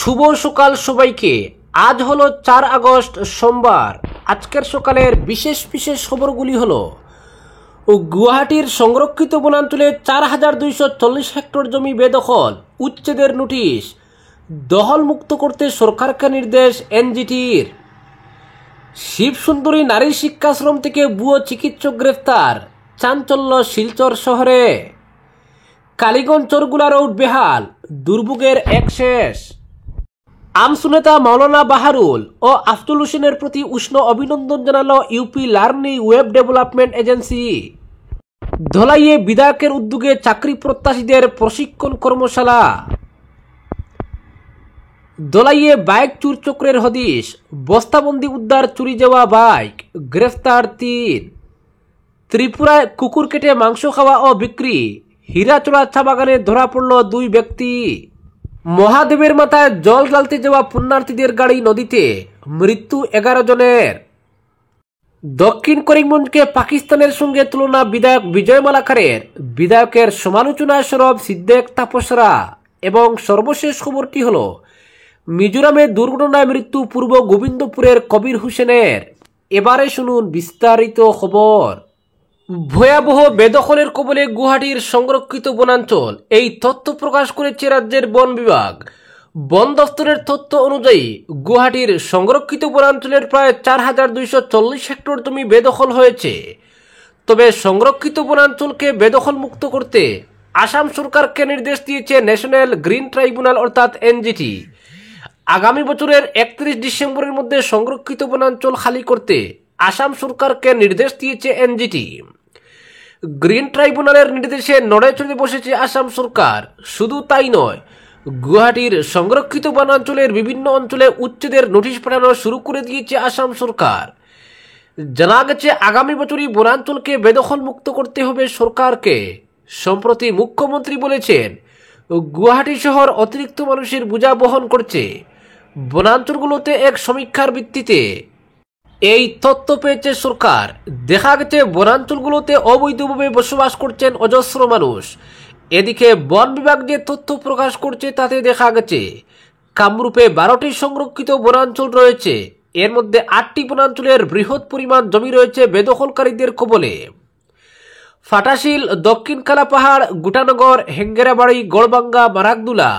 শুভ সকাল সবাইকে। আজ হলো 4 আগস্ট সোমবার। আজকের সকালের বিশেষ বিশেষ খবরগুলি হলো গুয়াহাটির সংরক্ষিত বনাঞ্চলে 4240 হেক্টর জমি বেদখল, উচ্ছেদের নোটিশ, দখল মুক্ত করতে সরকারকে নির্দেশ এনজিটির। শিবসুন্দরী নারী শিক্ষাশ্রম থেকে ভুয়ো চিকিৎসক গ্রেফতার, চাঞ্চল্য শিলচর শহরে। কালীগঞ্জ চরগুলা রোড বেহাল, দুর্ভোগের এক শেষ। আমসু নেতা মাওলানা বাহারুল ও আফজল হোসেনের প্রতি উষ্ণ অভিনন্দন জানালো UP learning web development agency. ধলাইয়ে বিধায়কের উদ্যোগে চাকরি প্রত্যাশীদের প্রশিক্ষণ কর্মশালা। ধলাইয়ে বাইক চুর চক্রের হদিশ, বস্তাবন্দি উদ্ধার চুরি যাওয়া বাইক, গ্রেফতার 3। ত্রিপুরায় কুকুর কেটে মাংস খাওয়া ও বিক্রি, হীরাচড়া চা বাগানে ধরা পড়ল 2 ব্যক্তি। মহাদেবের মাথায় জল ঢালতে যাওয়া পুণ্যার্থীদের গাড়ি নদীতে, মৃত্যু 11 জনের। দক্ষিণ করিমগঞ্জকে পাকিস্তানের সঙ্গে তুলনা বিধায়ক বিজয় মালাকারের, বিধায়কের সমালোচনায় সরব সিদ্দিক তাপসরা। এবং সর্বশেষ খবরটি হল মিজোরামে দুর্ঘটনায় মৃত্যু পূর্ব গোবিন্দপুরের কবির হোসেনের। এবারে শুনুন বিস্তারিত খবর। ভয়াবহ বেদখলের কবলে গুয়াহাটির সংরক্ষিত বনাঞ্চল, এই তথ্য প্রকাশ করেছে রাজ্যের বন বিভাগ। বন দফতরের তথ্য অনুযায়ী গুয়াহাটির সংরক্ষিত বনাঞ্চলের প্রায় 4240 হেক্টর জমি বেদখল হয়েছে। তবে সংরক্ষিত বনাঞ্চলকে বেদখল মুক্ত করতে আসাম সরকারকে নির্দেশ দিয়েছে ন্যাশনাল গ্রিন ট্রাইব্যুনাল অর্থাৎ এনজিটি। আগামী বছরের 31 ডিসেম্বরের মধ্যে সংরক্ষিত বনাঞ্চল খালি করতে আসাম সরকারকে নির্দেশ দিয়েছে এনজিটি। গ্রিন ট্রাইব্যুনালের নির্দেশে নড়ে চড়ে বসেছে আসাম সরকার। শুধু তাই নয়, গুয়াহাটির সংরক্ষিত বনাঞ্চলের বিভিন্ন অঞ্চলে উচ্ছেদের নোটিশ পাঠানো শুরু করে দিয়েছে আসাম সরকার। জানা গেছে আগামী বছরই বনাঞ্চলকে বেদখল মুক্ত করতে হবে সরকারকে। সম্প্রতি মুখ্যমন্ত্রী বলেছেন গুয়াহাটি শহর অতিরিক্ত মানুষের বোঝা বহন করছে। বনাঞ্চলগুলোতে এক সমীক্ষার ভিত্তিতে এই তথ্য পেয়েছে সরকার। দেখা গেছে বনাঞ্চলগুলোতে অবৈধভাবে বসবাস করছেন অজস্র মানুষ। এদিকে বন বিভাগ যে তথ্য প্রকাশ করছে তাতে দেখা গেছে কামরূপে 12টি সংরক্ষিত বনাঞ্চল রয়েছে। এর মধ্যে 8টি বনাঞ্চলের বৃহৎ পরিমাণ জমি রয়েছে বেদখলকারীদের কবলে। ফাটাশিল, দক্ষিণ কালাপাহাড়, গুটানগর, হেঙ্গেরাবাড়ি, গড়বাঙ্গা, মারাকদুলা,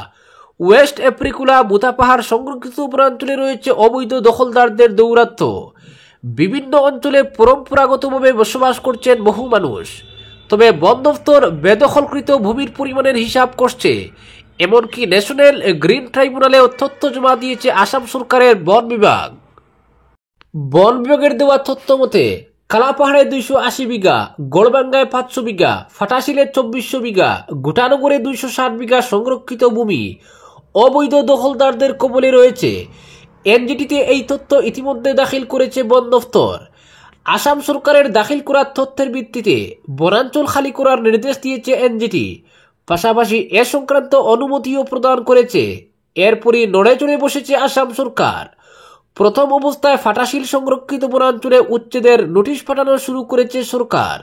ওয়েস্ট এপ্রিকুলা, বুতাপাহাড় সংরক্ষিত বনাঞ্চলে রয়েছে অবৈধ দখলদারদের দৌরাত্ম্য। বিভিন্ন অঞ্চলে পরম্পরাগতভাবে বসবাস করছেন বহু মানুষ। তবে বন দফতর বেদখলকৃত ভূমির পরিমাণের হিসাব করছে। এমনকি ন্যাশনাল গ্রিন ট্রাইব্যুনালেও তথ্য জমা দিয়েছে আসাম সরকারের বন বিভাগ। বন বিভাগের দেওয়া তথ্য মতে কালাপাহাড়ে 280 বিঘা, গড়বাঙ্গায় 500 বিঘা, ফাটাশিলে 2400 বিঘা, গুটানগরে 260 বিঘা সংরক্ষিত ভূমি অবৈধ দখলদারদের কবলে রয়েছে। এনজিটিতে এই তথ্য ইতিমধ্যে দাখিল করেছে বন দফতর। আসাম সরকারের দাখিল করা তথ্যের ভিত্তিতে বনাঞ্চল খালি করার নির্দেশ দিয়েছে এনজিটি। পাশাপাশি এ সংক্রান্ত অনুমতিও প্রদান করেছে। এরপরই নড়ে চড়ে বসেছে আসাম সরকার। প্রথম অবস্থায় ফাটাশিল সংরক্ষিত বনাঞ্চলে উচ্ছেদের নোটিশ পাঠানো শুরু করেছে সরকার।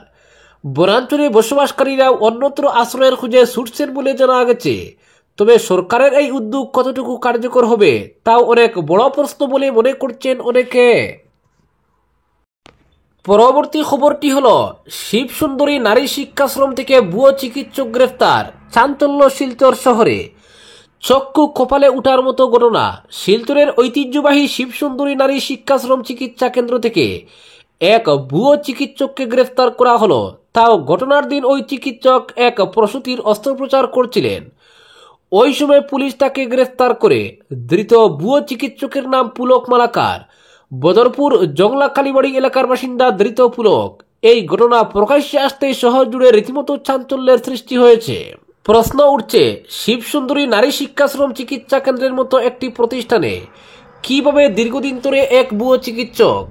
বনাঞ্চলে বসবাসকারীরাও অন্যত্র আশ্রয়ের খুঁজে ছুটছেন বলে জানা গেছে। তবে সরকারের এই উদ্যোগ কতটুকু কার্যকর হবে তাও অনেক বড় প্রশ্ন বলে মনে করছেন অনেকে। পরবর্তী খবরটি হল শিবসুন্দরী নারী শিক্ষাশ্রম থেকে ভুয়ো চিকিৎসক গ্রেফতার, চাঞ্চল্য শিলচর শহরে। চক্ষু কপালে উঠার মতো ঘটনা। শিলচরের ঐতিহ্যবাহী শিবসুন্দরী নারী শিক্ষাশ্রম চিকিৎসা কেন্দ্র থেকে এক ভুয়ো চিকিৎসককে গ্রেফতার করা হলো। তাও ঘটনার দিন ওই চিকিৎসক এক প্রসূতির অস্ত্রোপচার করছিলেন। ওই সময় পুলিশ তাকে গ্রেফতার করে। ধৃত ভুয়ো চিকিৎসকের নাম পুলক মালাকার, বদরপুর জংলা কালীবাড়ি এলাকার বাসিন্দা ধৃত পুলক। এই ঘটনা প্রকাশ্যে আসতেই শহর জুড়ে রীতিমতো চাঞ্চল্যের সৃষ্টি হয়েছে। প্রশ্ন উঠছে, শিবসুন্দরী নারী শিক্ষাশ্রম চিকিৎসা কেন্দ্রের মতো একটি প্রতিষ্ঠানে কিভাবে দীর্ঘদিন ধরে এক ভুয়ো চিকিৎসক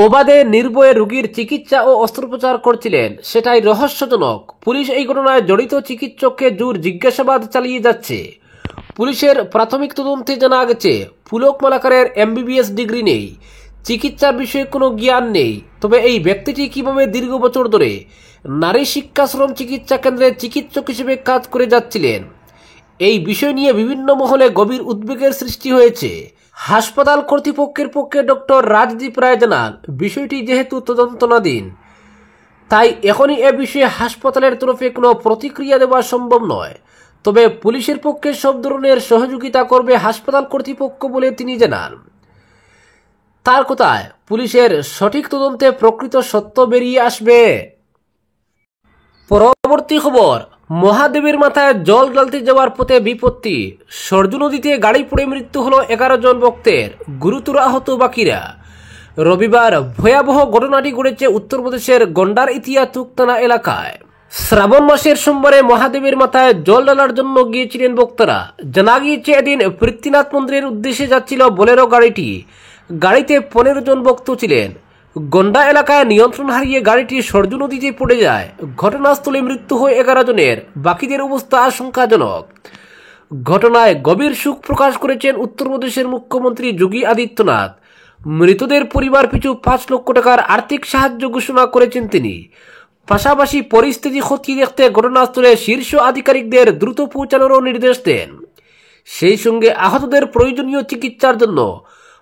অবাধে নির্ভয়ে রোগীর চিকিৎসা ও অস্ত্রোপচার করছিলেন, সেটাই রহস্যজনক। পুলিশ এই ঘটনায় জড়িত চিকিৎসককে জোর জিজ্ঞাসাবাদ চালিয়ে যাচ্ছে। পুলিশের প্রাথমিক তদন্তে জানা গেছে পুলক মালাকারের এমবিবিএস ডিগ্রি নেই, চিকিৎসার বিষয়ে কোনো জ্ঞান নেই। তবে এই ব্যক্তিটি কিভাবে দীর্ঘ বছর ধরে নারী শিক্ষাশ্রম চিকিৎসা কেন্দ্রে চিকিৎসক হিসেবে কাজ করে যাচ্ছিলেন, এই বিষয় নিয়ে বিভিন্ন মহলে গভীর উদ্বেগের সৃষ্টি হয়েছে। হাসপাতাল কর্তৃপক্ষের পক্ষে ডক্টর রাজদীপ রায় জানান, বিষয়টি যেহেতু তদন্তনাধীন, তাই এখনই এ বিষয়ে হাসপাতালের তরফে কোনো প্রতিক্রিয়া দেওয়া সম্ভব নয়। তবে পুলিশের পক্ষে সব ধরনের সহযোগিতা করবে হাসপাতাল কর্তৃপক্ষ বলে তিনি জানান। তার কথায়, পুলিশের সঠিক তদন্তে প্রকৃত সত্য বেরিয়ে আসবে। পরবর্তী খবর, মহাদেবের মাথায় জল ঢালতে যাওয়ার পথে বিপত্তি। সরজু নদীতে গাড়ি পড়ে মৃত্যু হলো 11 জন ভক্তের, গুরুতর আহত বাকিরা। রবিবার ভয়াবহ ঘটনাটি ঘটেছে উত্তরপ্রদেশের গন্ডার ইতিয়া তুকতানা এলাকায়। শ্রাবণ মাসের সোমবারে মহাদেবের মাথায় জল ঢালার জন্য গিয়েছিলেন ভক্তরা। জানা গিয়েছে, এদিন পৃথ্বীনাথ মন্দিরের উদ্দেশ্যে যাচ্ছিল বোলেরো গাড়িটি। গাড়িতে 15 জন ভক্ত ছিলেন। গন্ডা এলাকায় নিয়ন্ত্রণ হারিয়ে গাড়িটি সরজু নদীতে পড়ে যায়। ঘটনাস্থলে মৃত্যু হয় 11 জনের, বাকিদের অবস্থা আশঙ্কাজনক। ঘটনায় গভীর শোক প্রকাশ করেছেন উত্তরপ্রদেশের মুখ্যমন্ত্রী যোগী আদিত্যনাথ। মৃতদের পরিবার পিছু 5 লক্ষ টাকার আর্থিক সাহায্য ঘোষণা করেছেন তিনি। পাশাপাশি পরিস্থিতি খতিয়ে দেখতে ঘটনাস্থলে শীর্ষ আধিকারিকদের দ্রুত পৌঁছানোরও নির্দেশ দেন। সেই সঙ্গে আহতদের প্রয়োজনীয় চিকিৎসার জন্য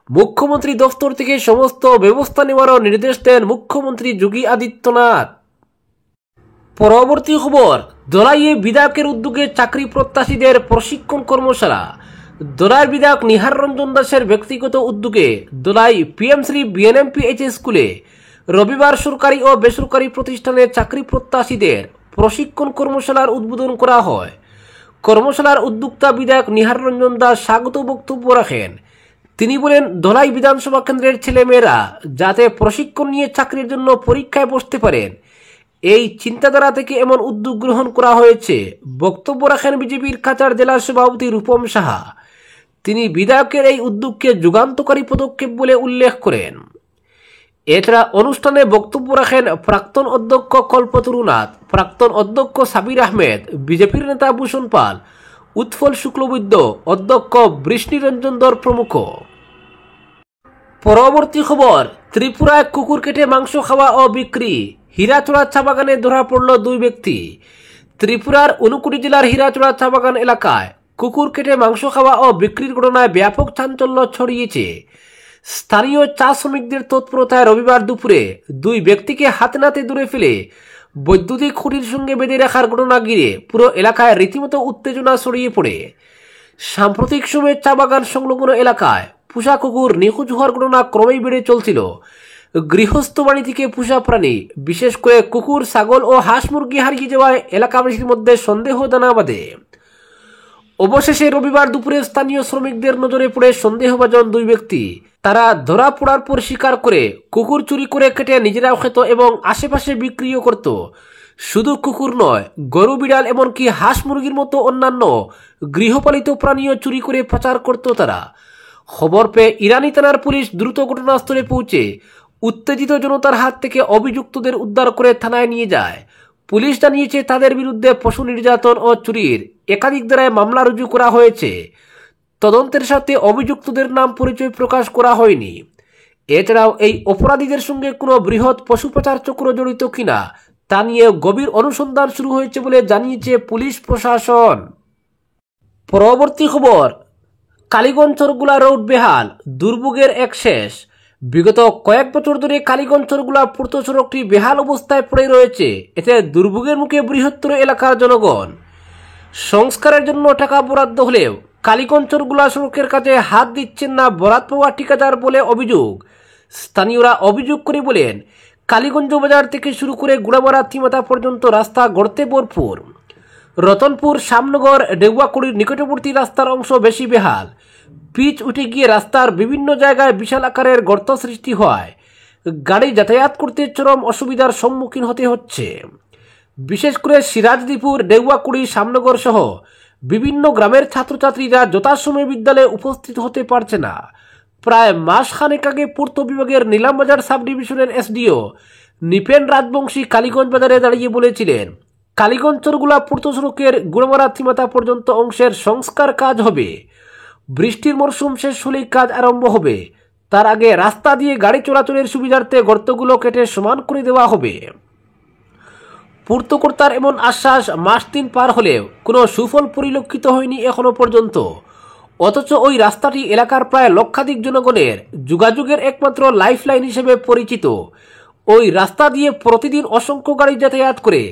মুখ্যমন্ত্রী দফতর থেকে সমস্ত ব্যবস্থা নেওয়ারও নির্দেশ দেন মুখ্যমন্ত্রী যোগী আদিত্যনাথ। পরবর্তী খবর, দলাইয়ে বিধায়কের উদ্যোগে চাকরি প্রত্যাশীদের প্রশিক্ষণ কর্মশালা। দলাইয়ের বিধায়ক নিহার রঞ্জন দাসের ব্যক্তিগত উদ্যোগে দলাই পিএমশ্রী বিএনএমপিএইচ স্কুলে রবিবার সরকারি ও বেসরকারি প্রতিষ্ঠানে চাকরি প্রত্যাশীদের প্রশিক্ষণ কর্মশালার উদ্বোধন করা হয়। কর্মশালার উদ্যোক্তা বিধায়ক নিহার রঞ্জন দাস স্বাগত বক্তব্য রাখেন। তিনি বলেন, ধলাই বিধানসভা কেন্দ্রের ছেলেমেয়েরা যাতে প্রশিক্ষণ নিয়ে চাকরির জন্য পরীক্ষায় বসতে পারেন, এই চিন্তাধারা থেকে এমন উদ্যোগ গ্রহণ করা হয়েছে। বক্তব্য রাখেন বিজেপির কাছাড় জেলার সভাপতি রূপম সাহা। তিনি বিধায়কের এই উদ্যোগকে যুগান্তকারী পদক্ষেপ বলে উল্লেখ করেন। এছাড়া অনুষ্ঠানে বক্তব্য রাখেন প্রাক্তন অধ্যক্ষ কল্পতরু নাথ, প্রাক্তন অধ্যক্ষ সাবির আহমেদ, বিজেপির নেতা ভূষণ পাল, উৎফল শুক্লবৈদ্য, অধ্যক্ষ বৃষ্ণিরঞ্জন দর প্রমুখ। পরবর্তী খবর, ত্রিপুরায় কুকুর কেটে মাংস খাওয়া ও বিক্রি। হীরাচড়া চা বাগানে ধরা পড়ল 2 ব্যক্তি। ত্রিপুরার ঊনকোটি জেলার হীরাচড়া চা বাগান এলাকায় কুকুর কেটে মাংস খাওয়া ও বিক্রির ঘটনায় ব্যাপক চাঞ্চল্য ছড়িয়েছে। স্থানীয় চা শ্রমিকদের তৎপরতায় রবিবার দুপুরে 2 ব্যক্তিকে হাতে নাতে ধরে ফেলে বৈদ্যুতিক খুঁটির সঙ্গে বেঁধে রাখার ঘটনা ঘিরে পুরো এলাকায় রীতিমতো উত্তেজনা ছড়িয়ে পড়ে। সাম্প্রতিক সময়ে চা বাগান সংলগ্ন এলাকায় পোষা কুকুর নিখোঁজ হওয়ার ঘটনা ক্রমেই বেড়ে চলছিল। গৃহস্থ বাড়ি থেকে পোষা প্রাণী, বিশেষ করে কুকুর, ছাগল ও হাঁস মুরগি হারিয়ে যাওয়ায় এলাকাবাসীর মধ্যে সন্দেহ দানা বাঁধে। অবশেষে রবিবার দুপুরে স্থানীয় শ্রমিকদের নজরে পড়ে সন্দেহভাজন 2 ব্যক্তি। তারা ধরা পড়ার পর স্বীকার করে কুকুর চুরি করে কেটে নিজেরাও খেত এবং আশেপাশে বিক্রিও করত। শুধু কুকুর নয়, গরু, বিড়াল, এমনকি হাঁস মুরগির মতো অন্যান্য গৃহপালিত প্রাণীও চুরি করে পাচার করত তারা। খবর পেয়ে ইরানি থানার পুলিশ দ্রুত ঘটনাস্থলে পৌঁছে উত্তেজিত জনতার হাত থেকে অভিযুক্তদের উদ্ধার করে থানায় নিয়ে যায়। পুলিশ জানিয়েছে, তাদের বিরুদ্ধে পশু নির্যাতন ও চুরির একাধিক ধারায় মামলা রুজু করা হয়েছে। তদন্তের সাথে অভিযুক্তদের নাম পরিচয় প্রকাশ করা হয়নি। এছাড়াও এই অপরাধীদের সঙ্গে কোনো বৃহৎ পশু পাচার চক্র জড়িত কিনা তা নিয়ে গভীর অনুসন্ধান শুরু হয়েছে বলে জানিয়েছে পুলিশ প্রশাসন। পরবর্তী খবর, কালীগঞ্জ চরগুলা রোড বেহাল, দুর্ভোগের এক শেষ। বিগত কয়েক বছর ধরে কালীগঞ্জ চরগুলা পূর্ত সড়কটি বেহাল অবস্থায় পড়ে রয়েছে। এতে দুর্ভোগের মুখে বৃহত্তর এলাকার জনগণ। সংস্কারের জন্য টাকা বরাদ্দ হলেও কালীগঞ্জ চরগুলা সড়কের কাছে হাত দিচ্ছেন না বরাদ পাওয়া ঠিকাদার বলে অভিযোগ। স্থানীয়রা অভিযোগ করে বলেন, কালীগঞ্জ বাজার থেকে শুরু করে গুড়ামারা তিমাতা পর্যন্ত রাস্তা গর্তে ভরপুর। রতনপুর, শ্যামনগর, ডেগুয়াকুড়ির নিকটবর্তী রাস্তার অংশ বেশি বেহাল। পিচ উঠে গিয়ে রাস্তার বিভিন্ন জায়গায় বিশাল আকারের গর্ত সৃষ্টি হয়। গাড়ি যাতায়াত করতে চরম অসুবিধার সম্মুখীন হতে হচ্ছে। বিশেষ করে সিরাজদীপুর, ডেগুয়াকুড়ি, শ্যামনগর সহ বিভিন্ন গ্রামের ছাত্রছাত্রীরা যথাসময়ে বিদ্যালয়ে উপস্থিত হতে পারছে না। প্রায় মাসখানেক আগে পূর্ত বিভাগের নিলামবাজার সাব ডিভিশনের এসডিও নিপেন রাজবংশী কালীগঞ্জ বাজারে দাঁড়িয়ে বলেছিলেন, কালীগঞ্জ চরগুলা পূর্ত সড়কের গুড়মারা তিমাতা পর্যন্ত অংশের সংস্কার কাজ হবে। বৃষ্টির মরশুম শেষ হলেই কাজ আরম্ভ হবে। তার আগে রাস্তা দিয়ে গাড়ি চলাচলের সুবিধার্থে গর্তগুলো কেটে সমান করে দেওয়া হবে। পূর্তকর্তার এমন আশ্বাস মাস 3 পার হলেও কোনো সুফল পরিলক্ষিত হয়নি এখনো পর্যন্ত। অথচ ওই রাস্তাটি এলাকার প্রায় লক্ষাধিক জনগণের যোগাযোগের একমাত্র লাইফলাইন হিসেবে পরিচিত। ওই রাস্তা দিয়ে প্রতিদিন অসংখ্য গাড়ি যাতায়াত করে,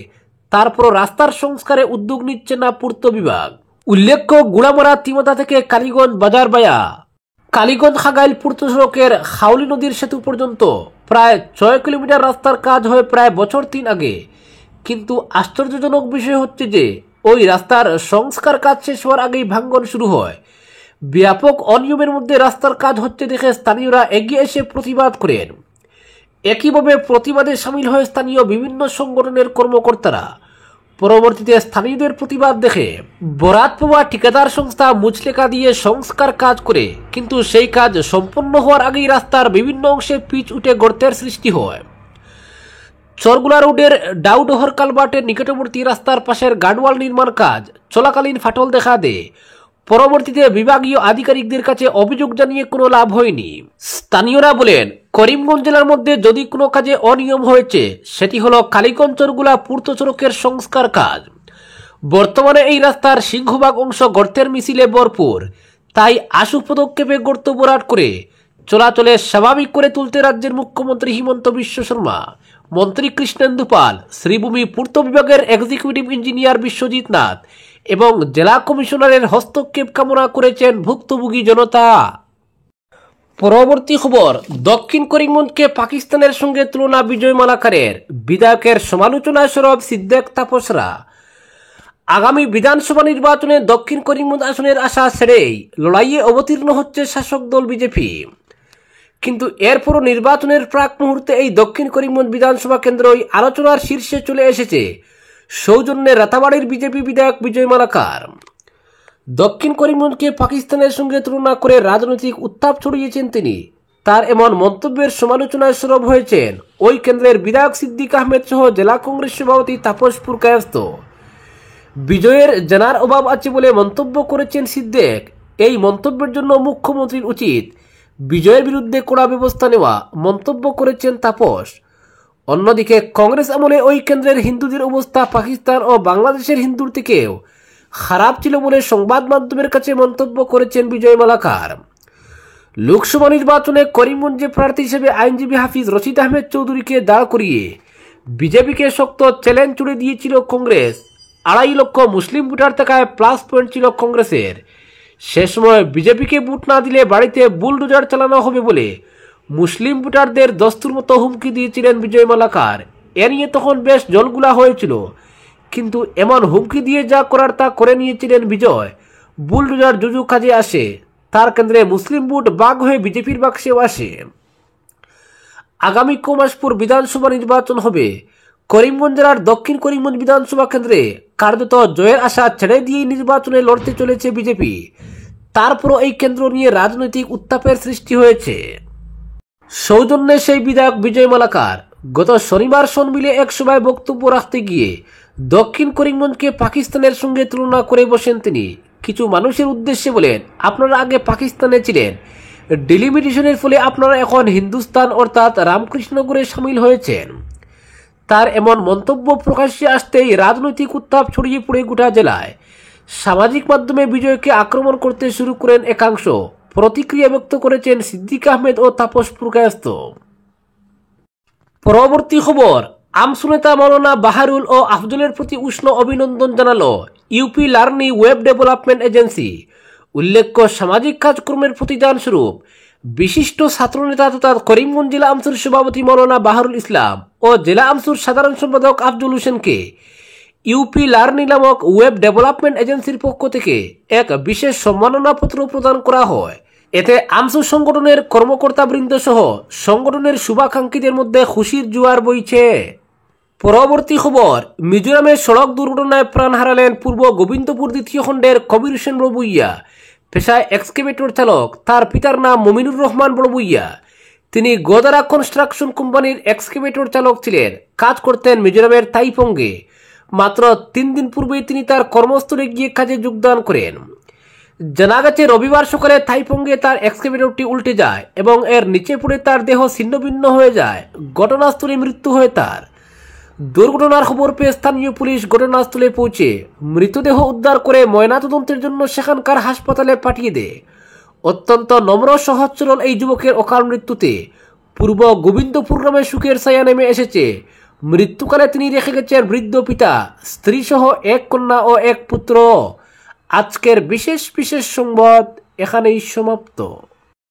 তারপর রাস্তার সংস্কারে উদ্যোগ নিচ্ছে না পূর্ত বিভাগ। উল্লেখ্য, গুড়ামারা তিমতা থেকে কালীগঞ্জ বাজার বায়া কালীগঞ্জ খাগাইল পূর্ত সড়কের খাউলি নদীর সেতু পর্যন্ত প্রায় 6 কিলোমিটার রাস্তার কাজ হয় প্রায় বছর 3 আগে। কিন্তু আশ্চর্যজনক বিষয় হচ্ছে যে ওই রাস্তার সংস্কার কাজ শেষ হওয়ার আগেই ভাঙন শুরু হয়। ব্যাপক অনিয়মের মধ্যে রাস্তার কাজ হচ্ছে দেখে স্থানীয়রা এগিয়ে এসে প্রতিবাদ করেন। একইভাবে প্রতিবাদে সামিল হয় স্থানীয় বিভিন্ন সংগঠনের কর্মকর্তারা। পরবর্তীতে স্থানীয়দের প্রতিবাদ দেখে বরাত পাওয়া ঠিকাদার সংস্থা মুচলেকা দিয়ে সংস্কার কাজ করে, কিন্তু সেই কাজ সম্পন্ন হওয়ার আগেই রাস্তার বিভিন্ন অংশে পিচ উঠে গর্তের সৃষ্টি হয়। চরগুলা রোডের ডাউডহর কালভার্টের নিকটবর্তী রাস্তার পাশের গার্ডওয়াল নির্মাণ কাজ চলাকালীন ফাটল দেখা দেয়। পরবর্তীতে বিভাগীয় আধিকারিকদের কাছে অভিযোগ জানিয়ে কোনো লাভ হয়নি। স্থানীয়রা বলেন, করিমগঞ্জ জেলার মধ্যে যদি কোনো কাজে অনিয়ম হয়েছে সেটি হলো কালীগঞ্জ চরগুলা পূর্ত সড়কের সংস্কার কাজ। বর্তমানে এই রাস্তার সিংহভাগ অংশ গর্তের মিছিলে ভরপুর, তাই আশু পদক্ষেপে গর্ত ভরাট করে চলাচলে স্বাভাবিক করে তুলতে রাজ্যের মুখ্যমন্ত্রী হিমন্ত বিশ্ব শর্মা, মন্ত্রী কৃষ্ণেন্দু পাল, শ্রীভূমি পূর্ত বিভাগের এক্সিকিউটিভ ইঞ্জিনিয়ার বিশ্বজিৎ নাথ এবং জেলা কমিশনারের হস্তক্ষেপ কামনা করেছেন ভুক্তভোগী জনতা। পরবর্তী খবর, দক্ষিণ করিমগঞ্জকে পাকিস্তানের সঙ্গে তুলনা বিজয় মালাকারের, বিধায়কের সমালোচনায় সরব সিদ্দিক তাপসরা। আগামী বিধানসভা নির্বাচনে দক্ষিণ করিমগঞ্জ আসনের আশা ছেড়েই লড়াইয়ে অবতীর্ণ হচ্ছে শাসক দল বিজেপি। কিন্তু এরপরও নির্বাচনের প্রাক মুহূর্তে এই দক্ষিণ করিমগঞ্জ বিধানসভা কেন্দ্রই আলোচনার শীর্ষে চলে এসেছে সৌজন্যে রাতাবাড়ির বিজেপি বিধায়ক বিজয় মালাকার। দক্ষিণ করিমগঞ্জকে পাকিস্তানের সঙ্গে তুলনা করে রাজনৈতিক উত্তাপ ছড়িয়েছেন তিনি। তার এমন মন্তব্যের সমালোচনায় সরব হয়েছেন ওই কেন্দ্রের বিধায়ক সিদ্দিক আহমেদ সহ জেলা কংগ্রেস সভাপতি তাপস পুরকায়স্থ। বিজয়ের জানার অভাব আছে বলে মন্তব্য করেছেন সিদ্দিক। এই মন্তব্যের জন্য মুখ্যমন্ত্রীর উচিত বিজয়ের বিরুদ্ধে কড়া ব্যবস্থা নেওয়া, মন্তব্য করেছেন তাপস। অন্যদিকে কংগ্রেস আমলে ওই কেন্দ্রের হিন্দুদের অবস্থা পাকিস্তান ও বাংলাদেশের হিন্দুর থেকেও খারাপ ছিল বলে সংবাদ মাধ্যমের কাছে মন্তব্য করেছেন বিজয় মালাকার। লোকসভা নির্বাচনে করিমগঞ্জে প্রার্থী হিসেবে আইনজীবী হাফিজ রশিদ আহমেদ চৌধুরীকে দাঁড় করিয়ে বিজেপিকে শক্ত চ্যালেঞ্জ ছুড়ে দিয়েছিল কংগ্রেস। 2.5 লক্ষ মুসলিম ভোটার থাকায় প্লাস পয়েন্ট ছিল কংগ্রেসের। সে সময় বিজেপিকে ভোট না দিলে বাড়িতে বুলডোজার চালানো হবে বলে মুসলিম ভোটারদের দস্তুর মতো হুমকি দিয়েছিলেন বিজয় মালাকার। এ নিয়ে তখন বেশ জলগুলা হয়েছিল, কিন্তু এমন হুমকি দিয়ে যা করার তা করে নিয়েছিলেন বিজয়। বুলডোজার জুজু কাজে আসে, তার কেন্দ্রে মুসলিম ভোট বাঘ হয়ে বিজেপির বাক্সেও আসে। আগামী কমাসপুর বিধানসভা নির্বাচন হবে। করিমগঞ্জ জেলার দক্ষিণ করিমগঞ্জ বিধানসভা কেন্দ্রে কার্যত জয়ের আশা ছেড়ে দিয়ে নির্বাচনে লড়তে চলেছে বিজেপি। তারপরও এই কেন্দ্র নিয়ে রাজনৈতিক উত্তাপের সৃষ্টি হয়েছে। সৌজন্যে সেই বিধায়ক বিজয় মালাকার গত শনিবার সন্মিলে এক সভায় বক্তব্য রাখতে গিয়ে দক্ষিণ করিমগঞ্জকে পাকিস্তানের সঙ্গে তুলনা করে বসেন তিনি। কিছু মানুষের উদ্দেশ্যে বলেন, আপনারা আগে পাকিস্তানে ছিলেন, ডিলিমিটেশনের ফলে আপনারা এখন হিন্দুস্তান অর্থাৎ রামকৃষ্ণগড়ে সামিল হয়েছেন। তার এমন মন্তব্য প্রকাশ্যে আসতেই রাজনৈতিক উত্তাপ ছড়িয়ে পড়ে গোটা জেলায়। সামাজিক মাধ্যমে বিজয়কে আক্রমণ করতে শুরু করেন একাংশ। প্রতিক্রিয়া ব্যক্ত করেছেন সিদ্দিক আহমেদ ও তাপস পুরকায়স্থ। পরবর্তী খবর, আমসু নেতা মাওলানা বাহারুল ও আফজলের প্রতি উষ্ণ অভিনন্দন জানালো ইউপি লার্নি ওয়েব ডেভেলপমেন্ট এজেন্সি। উল্লেখ্য, সামাজিক কাজকর্মের প্রতিদান স্বরূপ বিশিষ্ট ছাত্রনেতা তথা করিমগঞ্জ জেলা আমসুর সভাপতি মাওলানা বাহারুল ইসলাম ও জেলা আমসুর সাধারণ সম্পাদক আফজল হোসেনকে ইউপি লার্নি নামক ওয়েব ডেভেলপমেন্ট এজেন্সির পক্ষ থেকে এক বিশেষ সম্মাননাপত্র প্রদান করা হয়। এতে আমসু সংগঠনের কর্মকর্তাবৃন্দ সহ সংগঠনের শুভাকাঙ্ক্ষীদের মধ্যে খুশির জোয়ার বইছে। পরবর্তী খবর, মিজোরামে সড়ক দুর্ঘটনায় প্রাণ হারালেন পূর্ব গোবিন্দপুর দ্বিতীয় খণ্ডের কবির হোসেন বড়বুইয়া। পেশায় এক্সকেভেটর চালক, তার পিতার নাম মমিনুর রহমান বড়বুইয়া। তিনি গোদারা কনস্ট্রাকশন কোম্পানির এক্সকেভেটর চালক ছিলেন, কাজ করতেন মিজোরামের তাইপঙ্গে। মাত্র 3 দিন পূর্বেই তিনি তার কর্মস্থলে গিয়ে কাজে যোগদান করেন। জানা গেছে রবিবার সকালে তাইপঙ্গে তার এক্সকেভেটরটি উল্টে যায় এবং এর নিচে পড়ে তার দেহ ছিন্নভিন্ন হয়ে যায়। ঘটনাস্থলে মৃত্যু হয় তার। দুর্ঘটনার খবর পেয়ে স্থানীয় পুলিশ ঘটনাস্থলে পৌঁছে মৃতদেহ উদ্ধার করে ময়নাতদন্তের জন্য সেখানকার হাসপাতালে পাঠিয়ে দেয়। অত্যন্ত নম্র সহজ সরল এই যুবকের অকাল মৃত্যুতে পূর্ব গোবিন্দপুর গ্রামে শোকের ছায়া নেমে এসেছে। মৃত্যুকালে তিনি রেখে গেছেন বৃদ্ধ পিতা, স্ত্রী সহ এক কন্যা ও এক পুত্র। আজকের বিশেষ সংবাদ এখানেই সমাপ্ত।